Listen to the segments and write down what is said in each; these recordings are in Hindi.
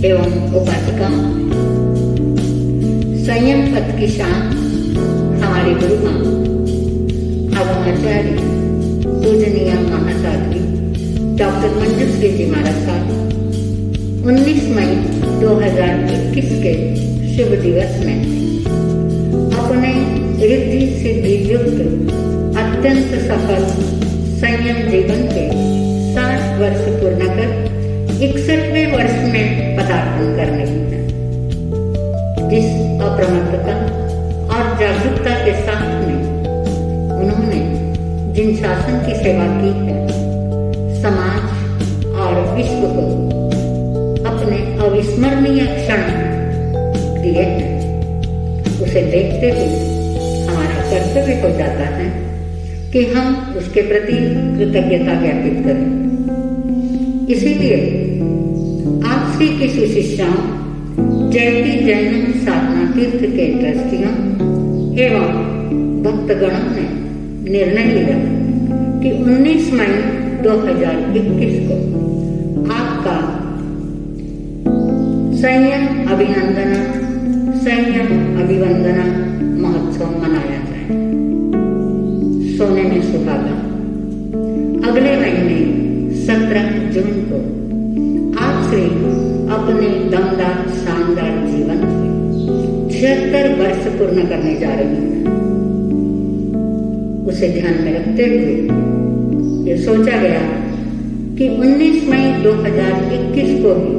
एवं उपासिकाओं, संयम पथ की शान हमारे गुरु माँ आचार्य पूजनीय महासाध्वी डॉक्टर मंजुश्री जी महाराज साहब 19 मई 2021 के शुभ दिवस में अपने रिद्धि सिद्धि युक्त अत्यंत सफल संयम जीवन के 60 वर्ष पूर्ण कर 61वें वर्ष में पदार्पण करने हैं। जिस अप्रमत्तता और जागरूकता के साथ में उन्होंने जिन शासन की सेवा की है, समाज और विश्व को अपने अविस्मरणीय क्षण दिए हैं, उसे देखते हुए हमारा कर्तव्य हो जाता है कि हम उसके प्रति कृतज्ञता ज्ञापित करें। इसीलिए आप श्री की सुशिष्याओं जयती जैन साधना तीर्थ के ट्रस्टियों एवं भक्तगणों ने निर्णय लिया कि 19 मई 2021 को आपका संयम अभिवंदना महोत्सव मनाया जाए। सोने में सुहागा अगले महीने 17 जून को आप श्री अपने दमदार शानदार जीवन के 76 वर्ष पूर्ण करने जा रही हैं। उसे ध्यान में रखते हुए ये सोचा गया कि 19 मई 2021 को भी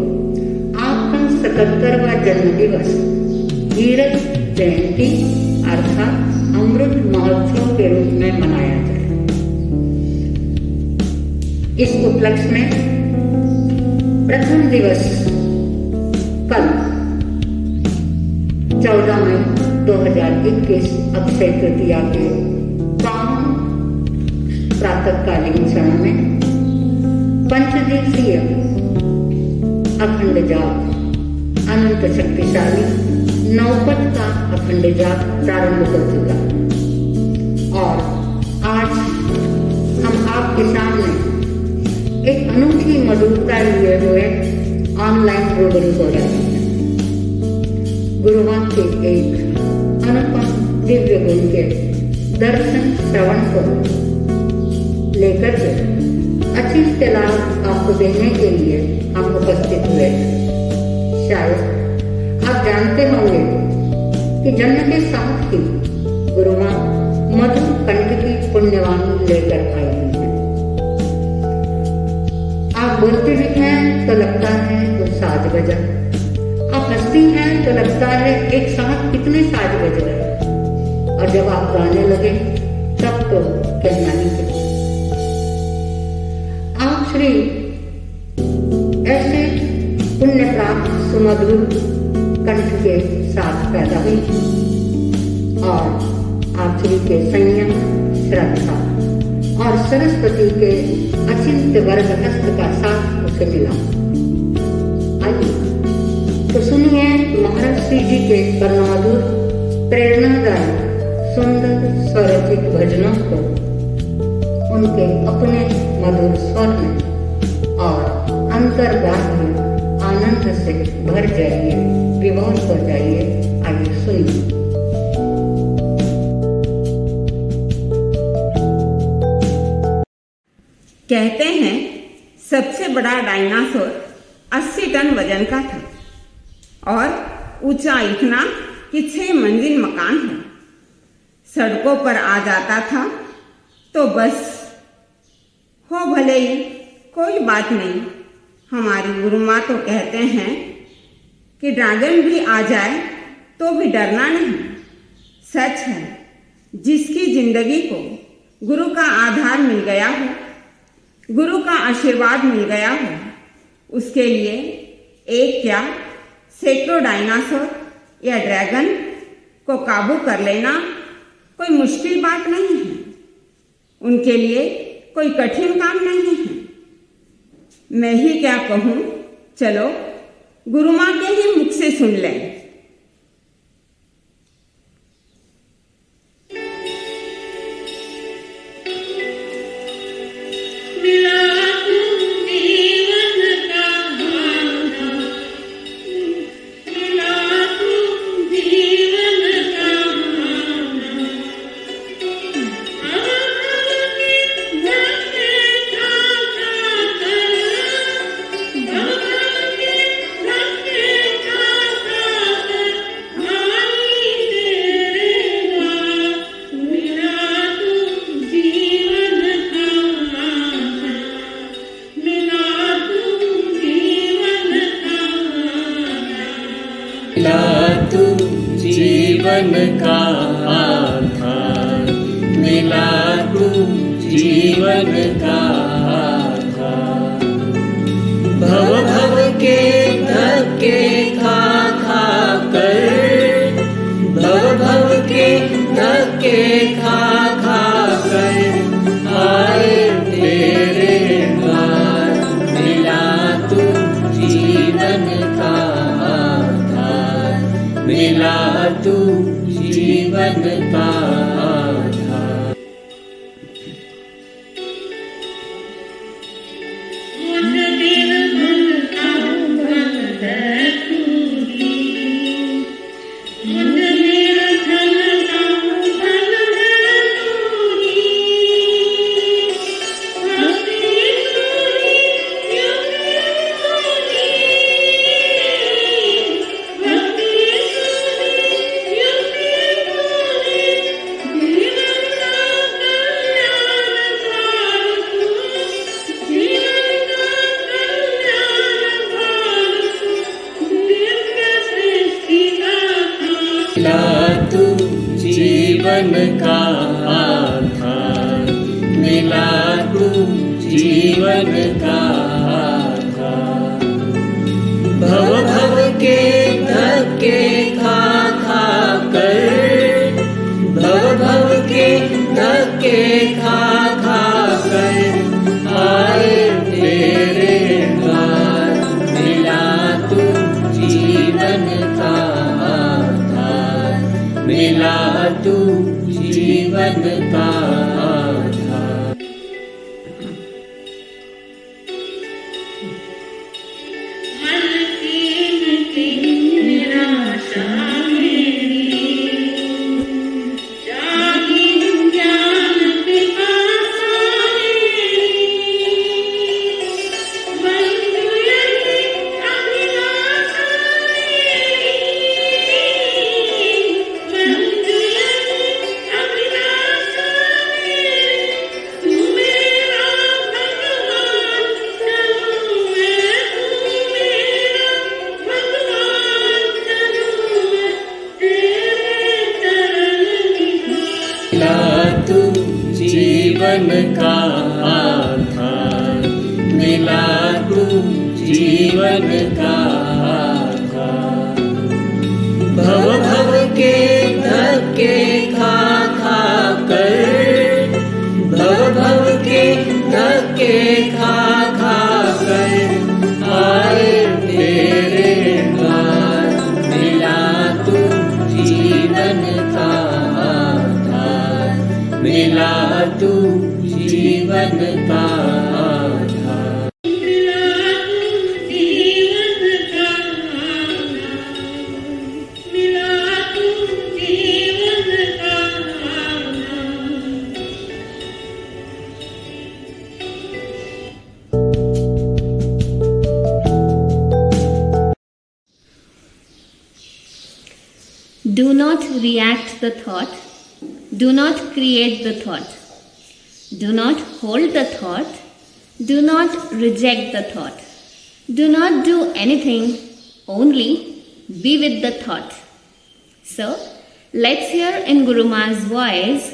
आपका 77वां जन्म दिवस हीरक जयंती अर्थात अमृत महोत्सव के रूप में मनाया जाए। इस उपलक्ष्य में प्रथम दिवस कल 14 मई 2021 अक्षय तृतीया के प्रातःकालीन क्षणों में पंचदिवसीय अखंड जाप अनंत शक्तिशाली नौपथ का अखंड जाप प्रारंभ हो चुका और आज हम आपके सामने एक अनूठी मधुरता लिए हुए ऑनलाइन रूबरू हो रहे हैं। गुरुवां के एक अनुपम दिव्य गुण के दर्शन श्रवण को लेकर के अचिंत्य लाभ आपको देने के लिए हम उपस्थित हुए हैं। शायद आप जानते होंगे कि जन्म के साथ ही गुरु माँ मधु कंठ की पुण्यवाणी लेकर आई हैं। आप बोलती भी हैं तो लगता है वो साज बजा, आप हंसती हैं तो लगता है एक साथ कितने साज बज रहे, और जब आप गाने लगे तब तो कहना ही है। आप श्री ऐसे पुण्य प्राप्त सुमधुर कंठ के साथ पैदा हुई और आप श्री के संयम, श्रद्धा और सरस्वती के अचिंत्य वर्ग हस्त का साथ उसे मिला। आइए तो सुनिए महाराज श्री जी के परमधुर प्रेरणादायक सुंदर स्वरचित भजनों को उनके अपने मधुर स्वर में और अंतर्गात में आनंद से भर जाइए, विभोर हो जाइए। आइए सुनिए। कहते हैं सबसे बड़ा डायनासोर 80 टन वजन का था और ऊंचा इतना कि 6 मंजिल मकान है। सड़कों पर आ जाता था तो बस हो भले ही कोई बात नहीं। हमारी गुरु माँ तो कहते हैं कि ड्रैगन भी आ जाए तो भी डरना नहीं। सच है, जिसकी जिंदगी को गुरु का आधार मिल गया हो, गुरु का आशीर्वाद मिल गया हो, उसके लिए एक क्या सैकड़ों डायनासोर या ड्रैगन को काबू कर लेना कोई मुश्किल बात नहीं है। उनके लिए कोई कठिन काम नहीं है। मैं ही क्या कहूँ, चलो गुरु माँ के ही मुख से सुन लें। मिला तू जीवन का आधार, मिला तू जीवन का आधार। भव भव के धक्के खा खा कर, भव भव के धक्के खा खा कर आए तेरे द्वार। मिला तू जीवन का आधार, मिला तू जीवन का आधार। मिला तू जीवन का आधार, मिला तू जीवन का आधार। भव भव के धक्के खा खा कर, भव भव के धक्के खा खा कर आए तेरे द्वार। मिला तू जीवन का आधार, मिला तू जीवन का आधार। मिला तू जीवन का आधार, मिला तू जीवन का आधार। भव भव के धक्के खा खा कर, भव भव के धक्के खा खा कर आए तेरे द्वार। मिला तू जीवन का आधार, मिला तू जीवन का आधार। Do not react the thought. Do not create the thought. Do not hold the thought. Do not reject the thought. Do not do anything, only be with the thought. So, let's hear in Guru Ma's voice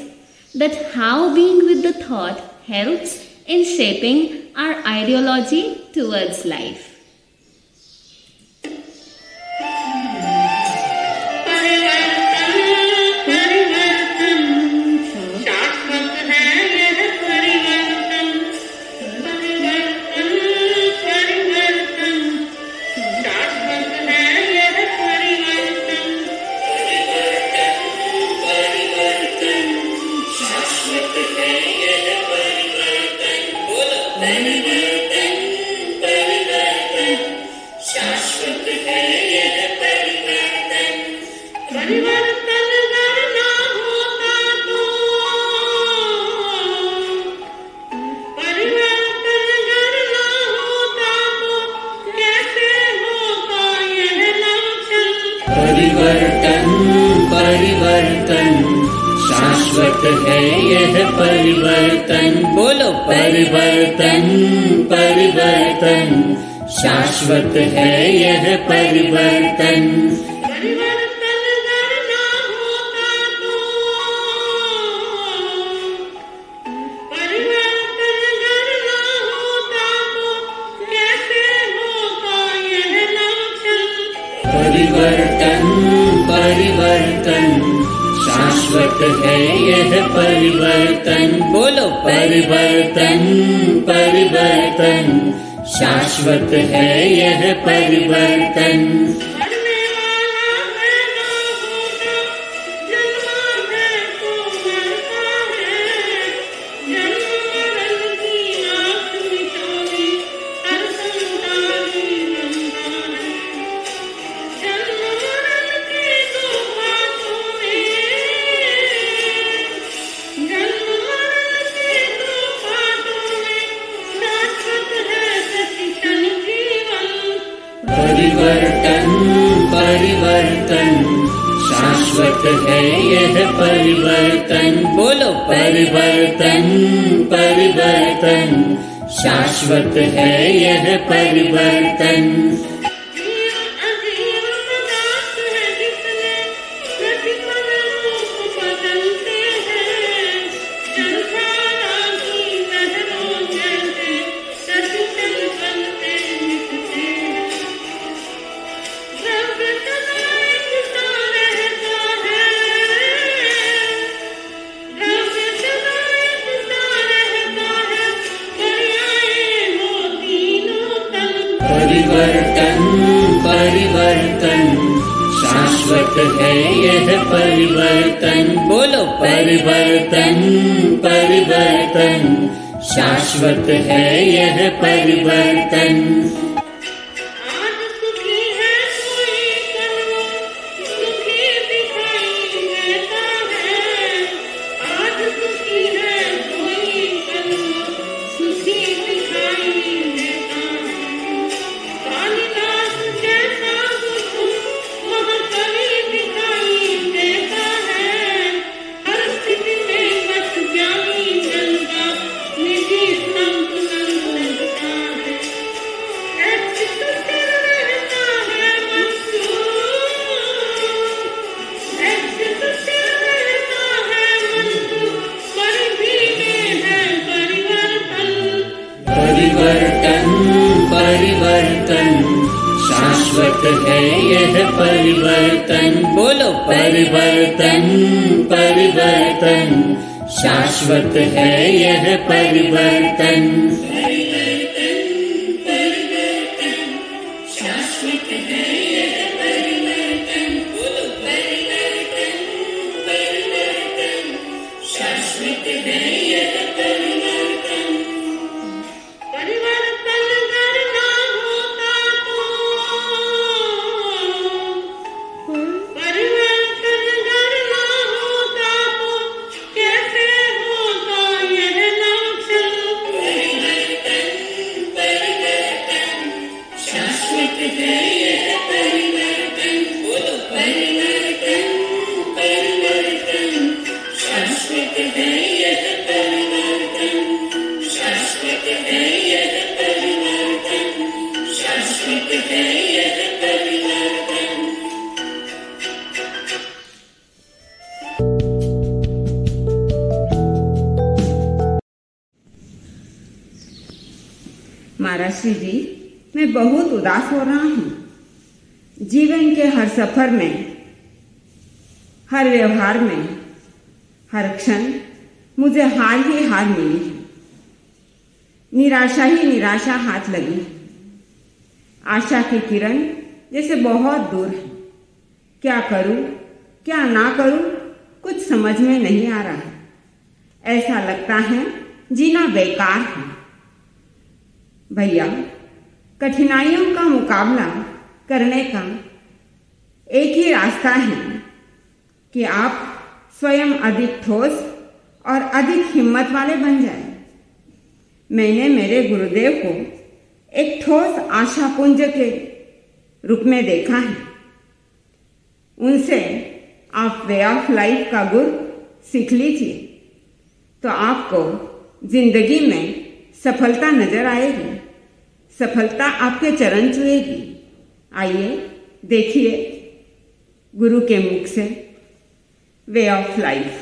that how being with the thought helps in shaping our ideology towards life. परिवर्तन परिवर्तन शाश्वत है यह परिवर्तन। बोलो परिवर्तन परिवर्तन शाश्वत है यह परिवर्तन। परिवर्तन करना होता तो परिवर्तन करना होता तो कैसे होता यह लक्षण। परिवर्तन परिवर्तन शाश्वत है यह परिवर्तन। बोलो परिवर्तन परिवर्तन शाश्वत है यह परिवर्तन। मरने वाला है ना होता, जन्मा है तो मरता है। जन्म मरण की आस मिटावी हर संसारी बनता है। जन्म मरण के दो बातों में, जन्म मरण के दो बातों में शाश्वत है सचितन जीवन। परिवर्तन परिवर्तन शाश्वत है यह परिवर्तन। बोलो परिवर्तन परिवर्तन शाश्वत है यह परिवर्तन। जीव अजीव पदार्थ है जिसमें प्रतिपल रूप बदलते हैं। संसारा की लहरों जैसे सचल बनते मिटते हैं। द्रव्य सदा एक सा रहता है, द्रव्य सदा एक सा रहता है। पर्याय हो तीनों तन। परिवर्तन परिवर्तन शाश्वत है यह परिवर्तन। बोलो परिवर्तन परिवर्तन शाश्वत है यह परिवर्तन। आज सुखी है कोई कल वो सुखी दिखाई देता है। आज सुखी है कोई कल वो सुखी दिखाई देता है। कालिदास जैसा हुकुम महाकवि दिखाई देता है। हर स्थिति में बस ज्ञानी जन का निजी संतुलन रहता है। ऐसे तो स्थिर रहता है मन को, ऐसे तो स्थिर रहता है मन को, पर भी में है परिवर्तन। परिवर्तन परिवर्तन शाश्वत है यह परिवर्तन। बोलो परिवर्तन परिवर्तन शाश्वत है यह परिवर्तन। परिवर्तन परिवर्तन शाश्वत है यह परिवर्तन। बोलो परिवर्तन परिवर्तन शाश्वत है यह परिवर्तन। परिवर्तन करना होता तो परिवर्तन करना होता तो कैसे होता यह लक्षण। परिवर्तन परिवर्तन शाश्वत है यह परिवर्तन। बोलो परिवर्तन परिवर्तन शाश्वत है यह परिवर्तन। शाश्वत है यह परिवर्तन। शाश्वत है यह परिवर्तन। महाराष्ट्री जी, मैं बहुत उदास हो रहा हूँ। जीवन के हर सफर में, हर व्यवहार में, हर क्षण मुझे हार ही हार मिली है। निराशा ही निराशा हाथ लगी है। आशा की किरण जैसे बहुत दूर है। क्या करूं, क्या ना करूं, कुछ समझ में नहीं आ रहा है। ऐसा लगता है जीना बेकार है। भैया, कठिनाइयों का मुकाबला करने का एक ही रास्ता है कि आप स्वयं अधिक ठोस और अधिक हिम्मत वाले बन जाएं। मैंने मेरे गुरुदेव को एक ठोस आशापुंज के रूप में देखा है। उनसे आप वे ऑफ लाइफ का गुर सीख लीजिए तो आपको जिंदगी में सफलता नजर आएगी। सफलता आपके चरण छुएगी। आइए देखिए। गुरु के मुख से वे ऑफ लाइफ।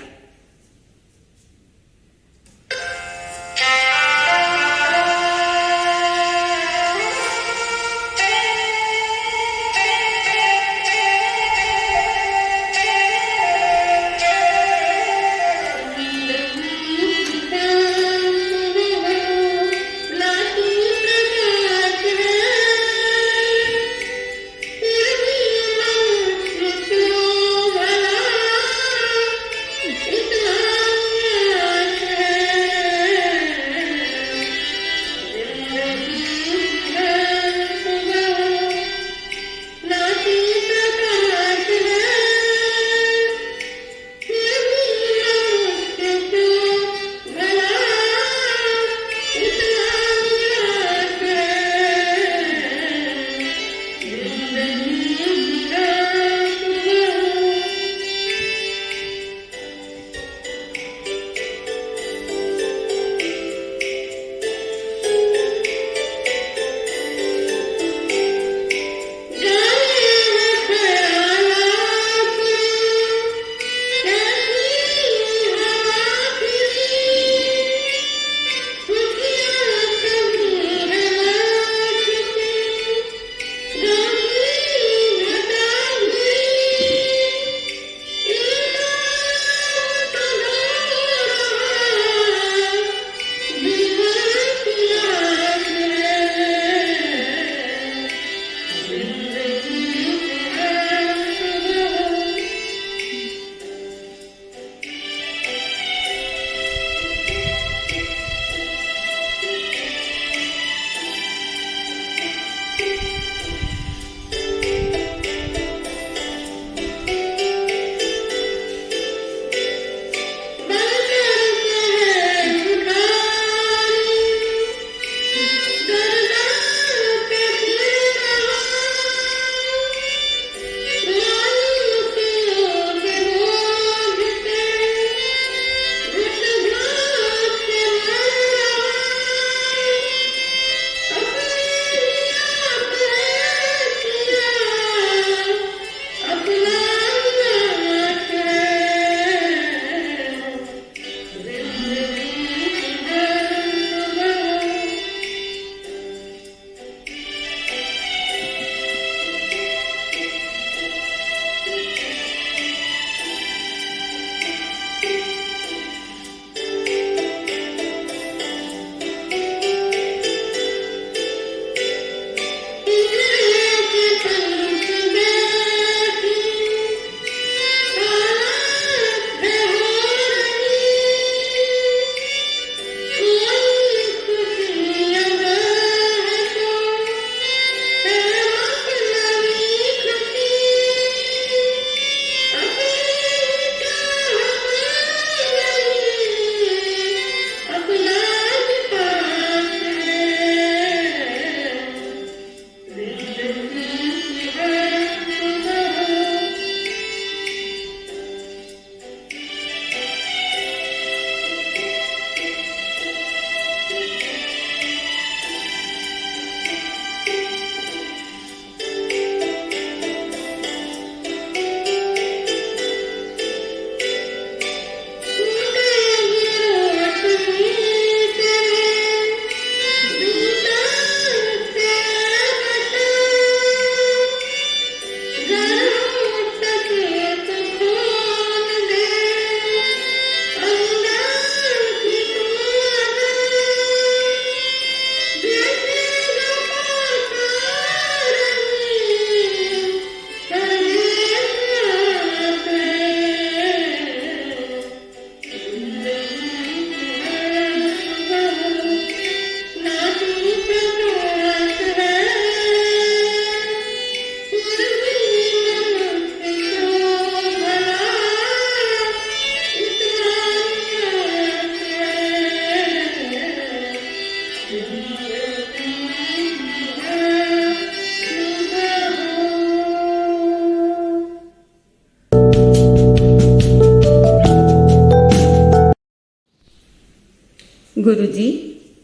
गुरुजी,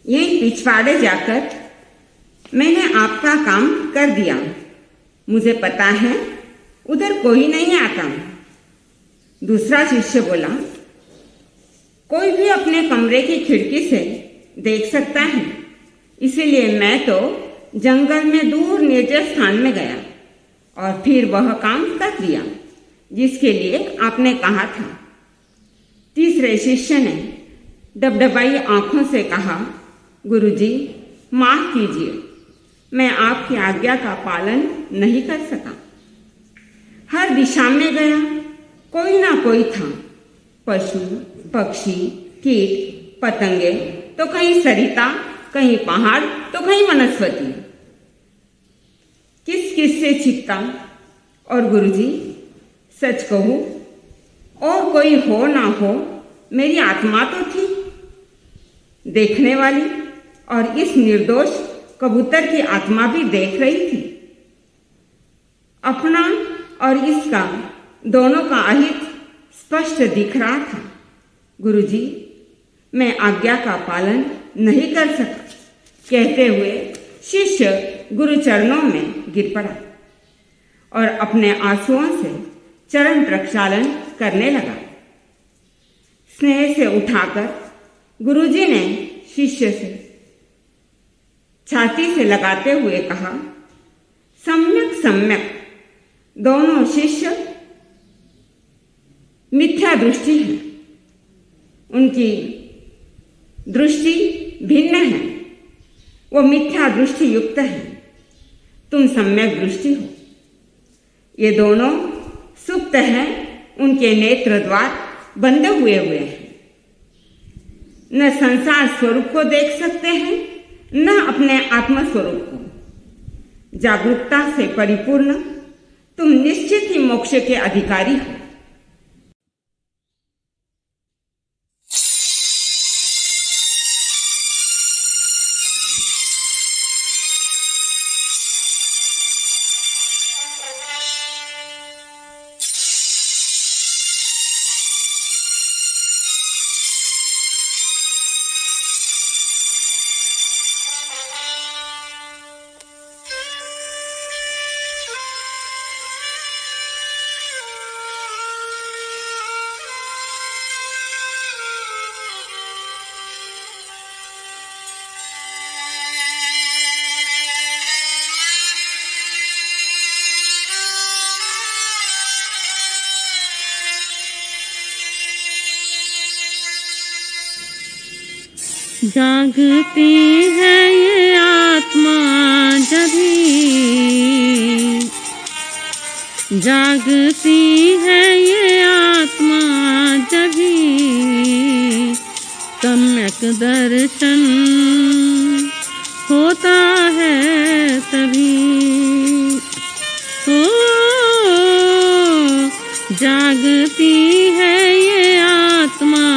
यहीं पिछवाड़े जाकर मैंने आपका काम कर दिया। मुझे पता है उधर कोई नहीं आता। दूसरा शिष्य बोला, कोई भी अपने कमरे की खिड़की से देख सकता है, इसीलिए मैं तो जंगल में दूर निर्जन स्थान में गया और फिर वह काम कर दिया जिसके लिए आपने कहा था। तीसरे शिष्य ने डबडबाई आंखों से कहा, गुरुजी माफ कीजिए, मैं आपकी आज्ञा का पालन नहीं कर सका। हर दिशा में गया, कोई ना कोई था, पशु पक्षी कीट पतंगे, तो कहीं सरिता, कहीं पहाड़, तो कहीं वनस्पति। किस किस से छिपता। और गुरुजी सच कहूं, और कोई हो ना हो, मेरी आत्मा तो थी देखने वाली, और इस निर्दोष कबूतर की आत्मा भी देख रही थी। अपना और इसका दोनों का अहित स्पष्ट दिख रहा था। गुरुजी मैं आज्ञा का पालन नहीं कर सका, कहते हुए शिष्य गुरु चरणों में गिर पड़ा और अपने आंसुओं से चरण प्रक्षालन करने लगा। स्नेह से उठाकर गुरुजी ने शिष्य से छाती से लगाते हुए कहा, सम्यक सम्यक। दोनों शिष्य मिथ्या दृष्टि है, उनकी दृष्टि भिन्न है, वो मिथ्या दृष्टि युक्त है, तुम सम्यक दृष्टि हो। ये दोनों सुप्त हैं, उनके नेत्र द्वार बंद हुए हैं, न संसार स्वरूप को देख सकते हैं न अपने आत्म स्वरूप को। जागरूकता से परिपूर्ण तुम निश्चित ही मोक्ष के अधिकारी हो। जागती है ये आत्मा जभी, जागती है ये आत्मा जभी, सम्यक दर्शन होता है तभी। ओ जागती है ये आत्मा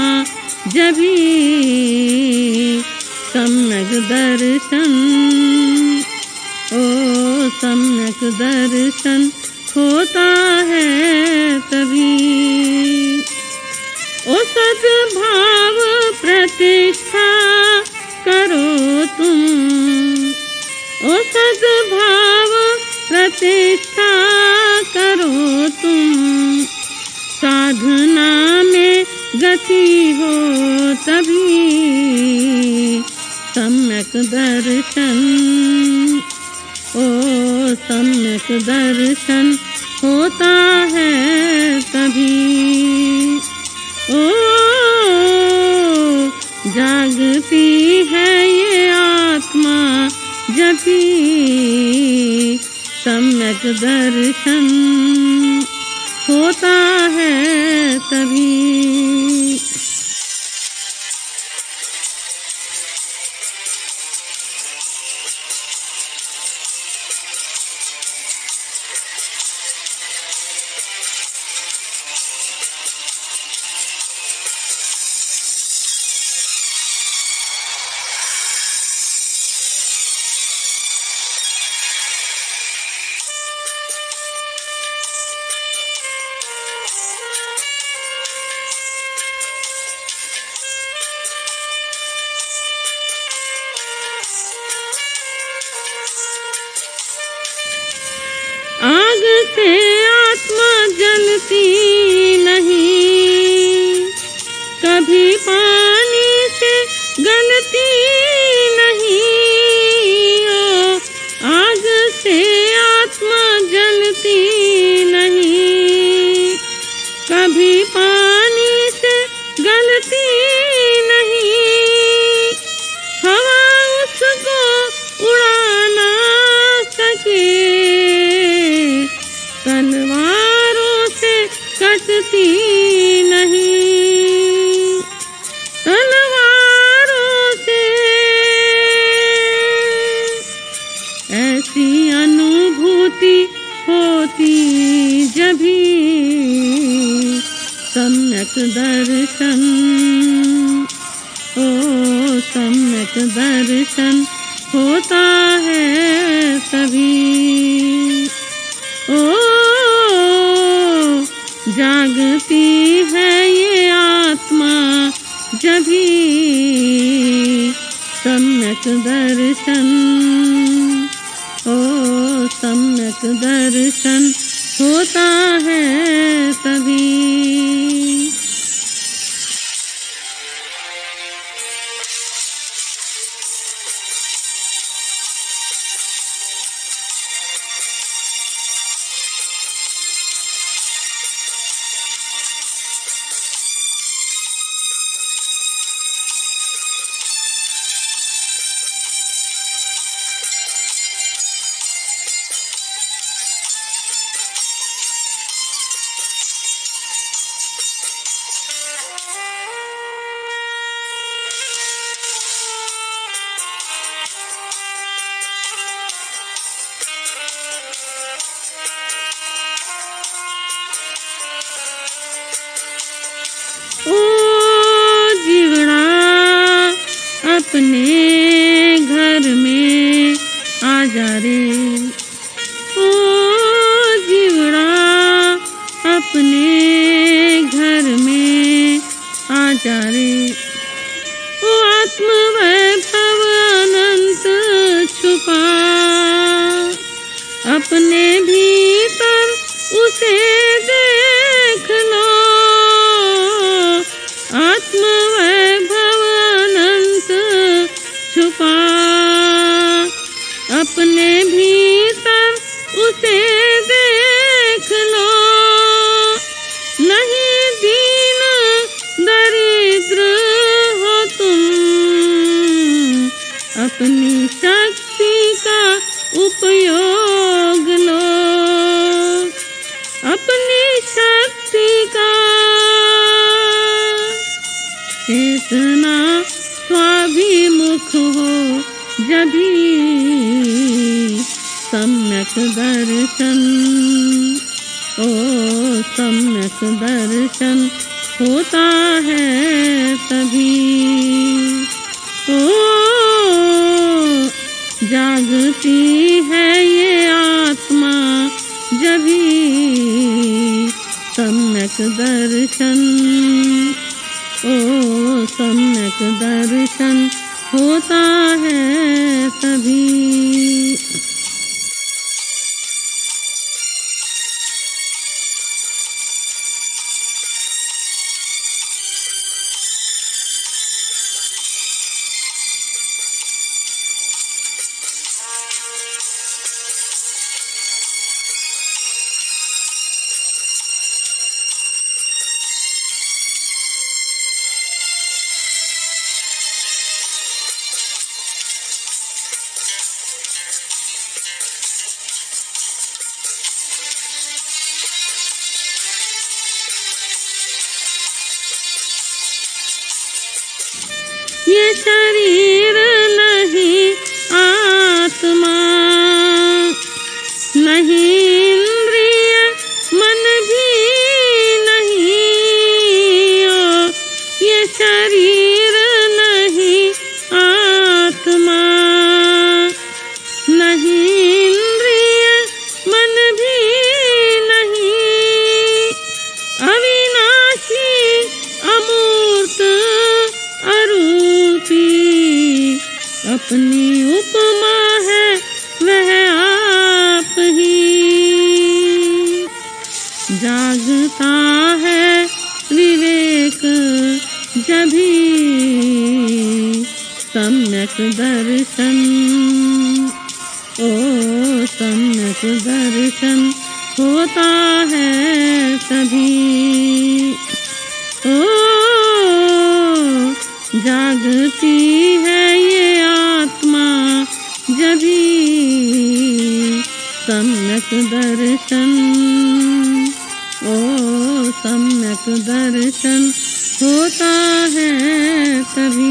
जभी, सम्यक दर्शन, ओ सम्यक दर्शन होता है तभी। ओ सद्भाव प्रतिष्ठा करो तुम, ओ सद्भाव प्रतिष्ठा करो तुम, साधना में गति हो तभी, सम्यक दर्शन, ओ सम्यक दर्शन होता है तभी। ओ जागती है ये आत्मा जभी, सम्यक दर्शन होता है तभी। आग से तलवारों से कटती नहीं, तलवारों से। ऐसी अनुभूति होती जभी सम्यक दर्शन, ओ सम्यक दर्शन होता है तभी। ओ जागती है ये आत्मा जभी सम्यक दर्शन, ओ सम्यक दर्शन होता है तभी। ओ जीवड़ा अपने घर में आ जा रे, ओ जीवड़ा अपने घर में आ जा रे। ओ आत्मवैभव अनंत छुपा अपने भीतर उसे देख लो। आत्मवैभव अनंत छुपा अपने भीतर उसे देख लो। नहीं दीन दरिद्र हो तुम, अपनी शक्ति का उपयोग लो, अपनी शक्ति का। चेतना स्वाभिमुख हो जभी सम्यक दर्शन, ओ सम्यक दर्शन होता है तभी। ओ जागती है ये आत्मा जभी सम्यक दर्शन, ओ सम्यक दर्शन होता है तभी। ये शरीर नहीं आत्मा, नहीं इंद्रिय मन भी नहीं। ओ ये शरीर नहीं आत्मा, नहीं इंद्रिय मन भी नहीं। अविनाशी अमूर्त अरूपी अपनी उपमा है वह आप ही। जागता है विवेक जभी सम्यक दर्शन, ओ सम्यक दर्शन होता है तभी। ओ जागती है ये आत्मा जभी सम्यक दर्शन, सम्यक दर्शन होता है तभी।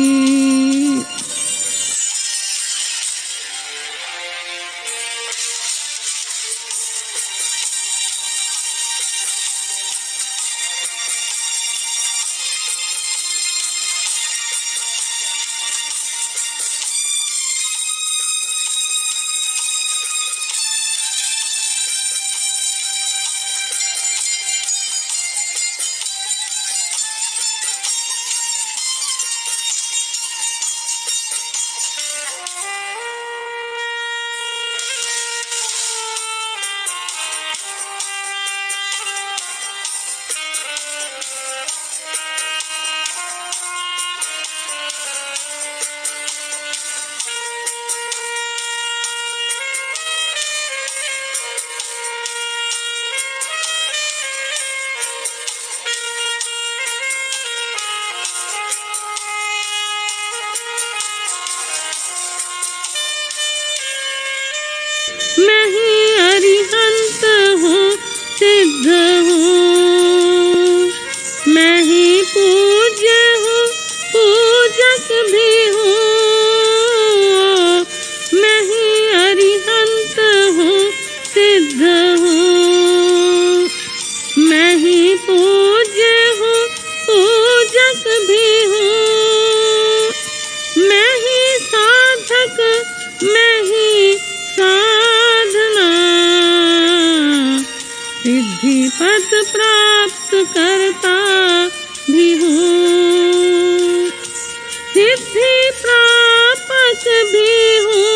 मैं ही अरिहंत हूँ, सिद्ध हूँ, मैं ही पूज्य हूँ, पूजक भी हूँ। मैं ही अरिहंत हूँ, सिद्ध हूँ, मैं ही पूज्य हूँ, पूजक भी हूँ। मैं ही साधक, मैं ही साधना, सिद्धि पद प्राप्त करता भी हूँ, सिद्धि प्रापक भी हूँ।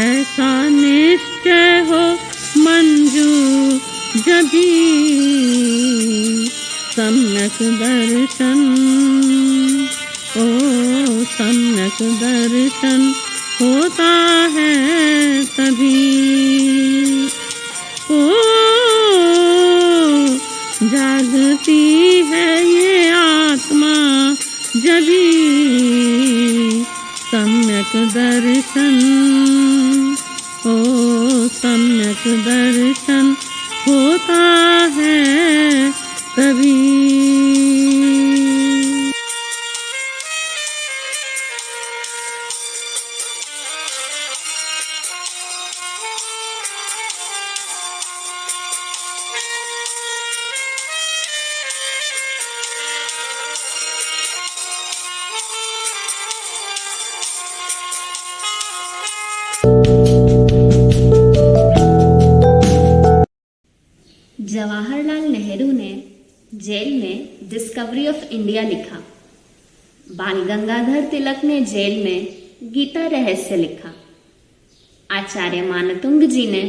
ऐसा निश्चय हो मंजू जभी, सम्यक दर्शन, ओ सम्यक दर्शन होता है तभी। ओ जागती है ये आत्मा जभी, सम्यक दर्शन, ओ सम्यक दर्शन होता है तभी। जवाहरलाल नेहरू ने जेल में डिस्कवरी ऑफ इंडिया लिखा। बाल गंगाधर तिलक ने जेल में गीता रहस्य लिखा। आचार्य मानतुंग जी ने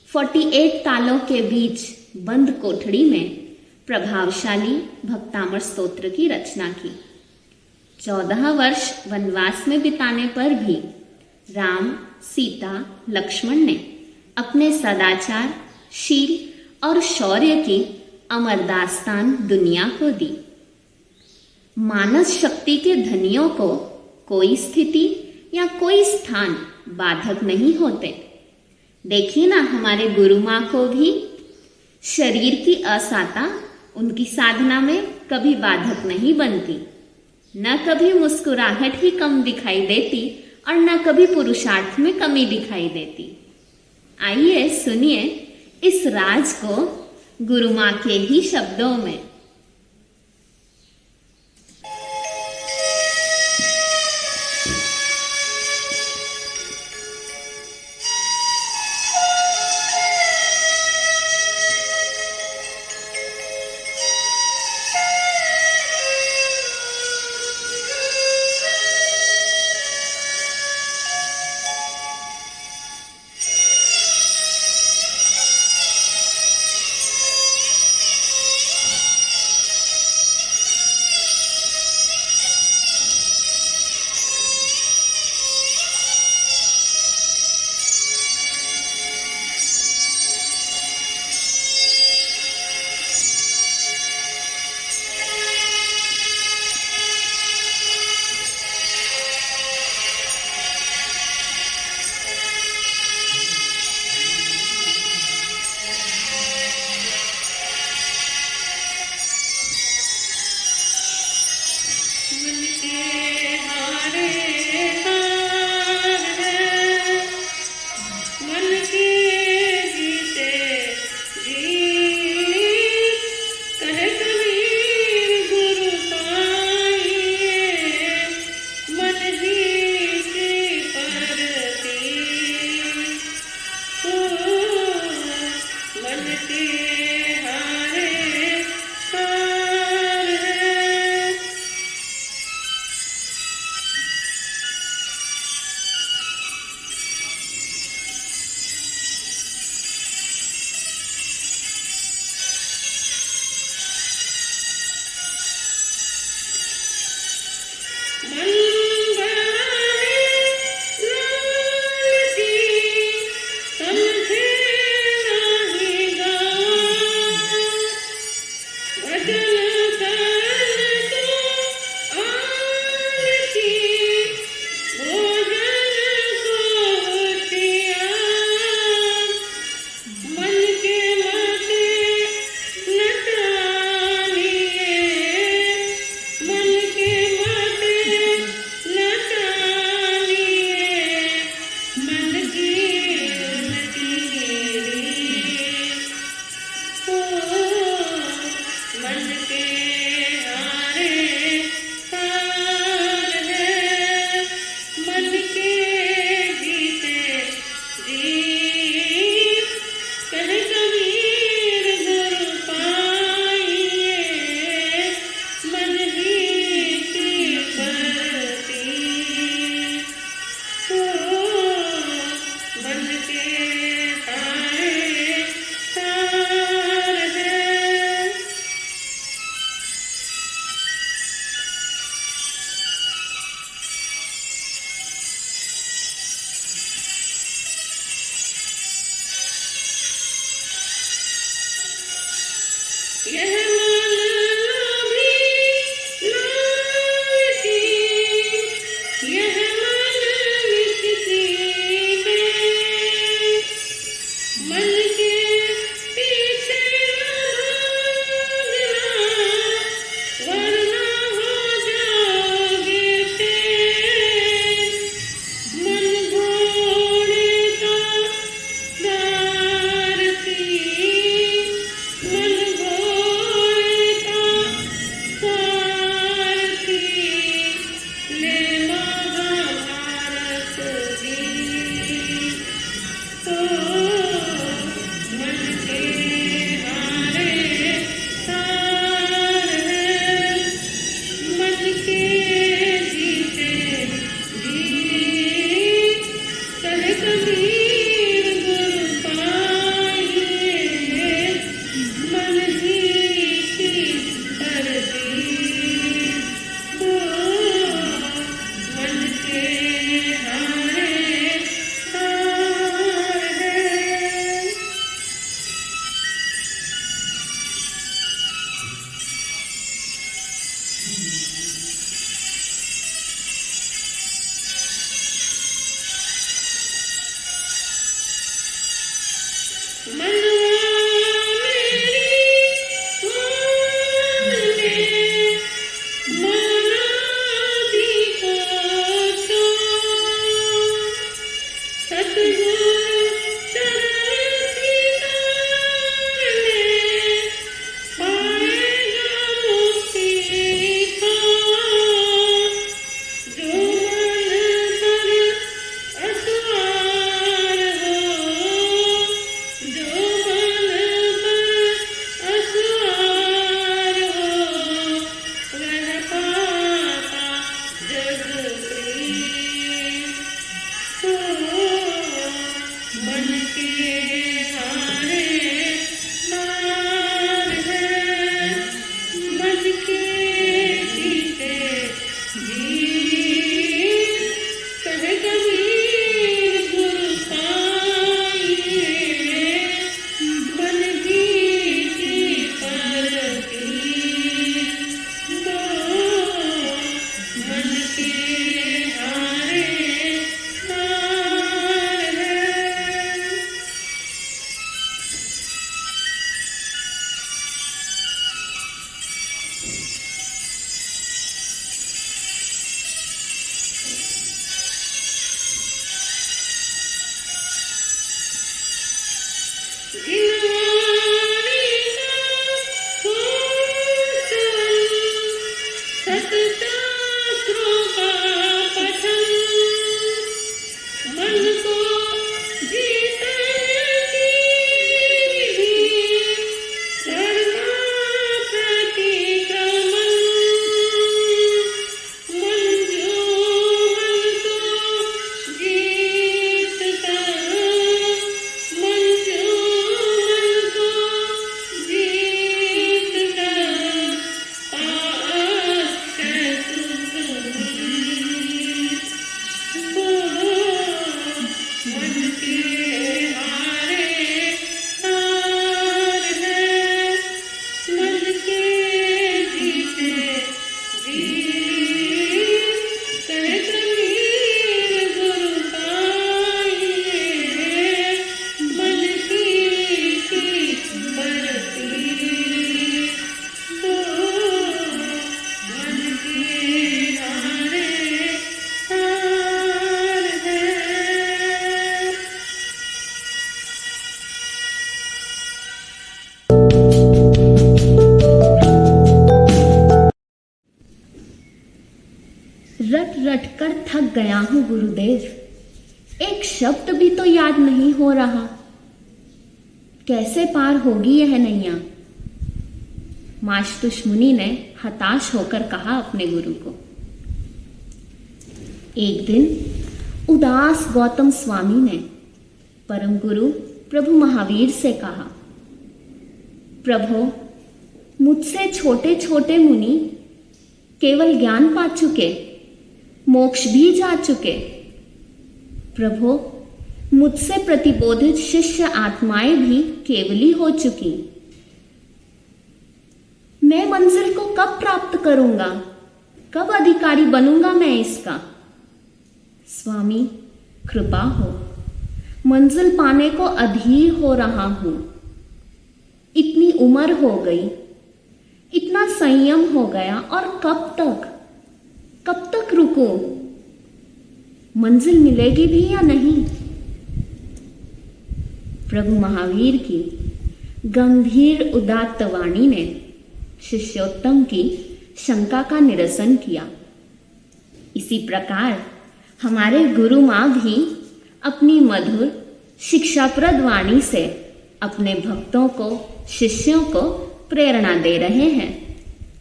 48 तालों के बीच बंद कोठड़ी में प्रभावशाली भक्तामर स्तोत्र की रचना की। 14 वर्ष वनवास में बिताने पर भी राम, सीता, लक्ष्मण ने अपने सदाचार, शील और शौर्य की अमर दास्तान दुनिया को दी। मानस शक्ति के धनियों को कोई स्थिति या कोई स्थान बाधक नहीं होते। देखिए ना, हमारे गुरु माँ को भी शरीर की असाता उनकी साधना में कभी बाधक नहीं बनती। न कभी मुस्कुराहट ही कम दिखाई देती और न कभी पुरुषार्थ में कमी दिखाई देती। आइए सुनिए इस राज को गुरु माँ के ही शब्दों में। यह मन लोभी लालची, यह मन विकसी है, मन के पीछे भागना, वरना हो जाओगे फेल। मन घोड़े का सारथी, मन घोड़े का सारथी, ले महाभारत गीत। ओ मन के हारे हार है, मन के जीते जीत। कहे कबीर गुरु पाइए, मन ही की परदीप। ओ मन के हारे हार है। मनवा मेरी माने, मनादी को छोड़। सतगुरु चरण सिधारने, पाएगा मुक्ति का। जो मन पर असवार हो, जो मन पर असवार हो, वह पाता जग प्रिय। ओ मन के हारे हार है, मन के जीते जीत। कहे कबीर गुरु पाइए, मन ही की परदीप। ओ मन के हारे हार है। जिनवाणी का होसन, सत्शास्त्रों का पठन, मन को जीतने की विधि, करना प्रतिक्रमण। मन जो मन को जीत कर, मन जो मन को जीत कर, अक्षय सुख मीत। ओ मन के हारे हार है, मन के जीते जीत। कहे कबीर गुरु पाइए, मन ही की परदीप। ओ मन के हारे हार है। रट रट कर थक गया हूँ गुरुदेव, एक शब्द भी तो याद नहीं हो रहा। कैसे पार होगी यह नैया? माशतुश मुनि ने हताश होकर कहा अपने गुरु को। एक दिन उदास गौतम स्वामी ने परम गुरु प्रभु महावीर से कहा, प्रभु, मुझसे छोटे छोटे मुनि केवल ज्ञान पा चुके, मोक्ष भी जा चुके। प्रभु, मुझसे प्रतिबोधित शिष्य आत्माएं भी केवली हो चुकी। मैं मंजिल को कब प्राप्त करूंगा? कब अधिकारी बनूंगा मैं इसका? स्वामी कृपा हो, मंजिल पाने को अधीर हो रहा हूं। इतनी उम्र हो गई, इतना संयम हो गया, और कब तक रुकूं? मंजिल मिलेगी भी या नहीं? प्रभु महावीर की गंभीर उदात्त वाणी ने शिष्योत्तम की शंका का निरसन किया। इसी प्रकार हमारे गुरु माँ भी अपनी मधुर शिक्षाप्रद वाणी से अपने भक्तों को, शिष्यों को प्रेरणा दे रहे हैं।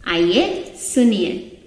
आइए सुनिए।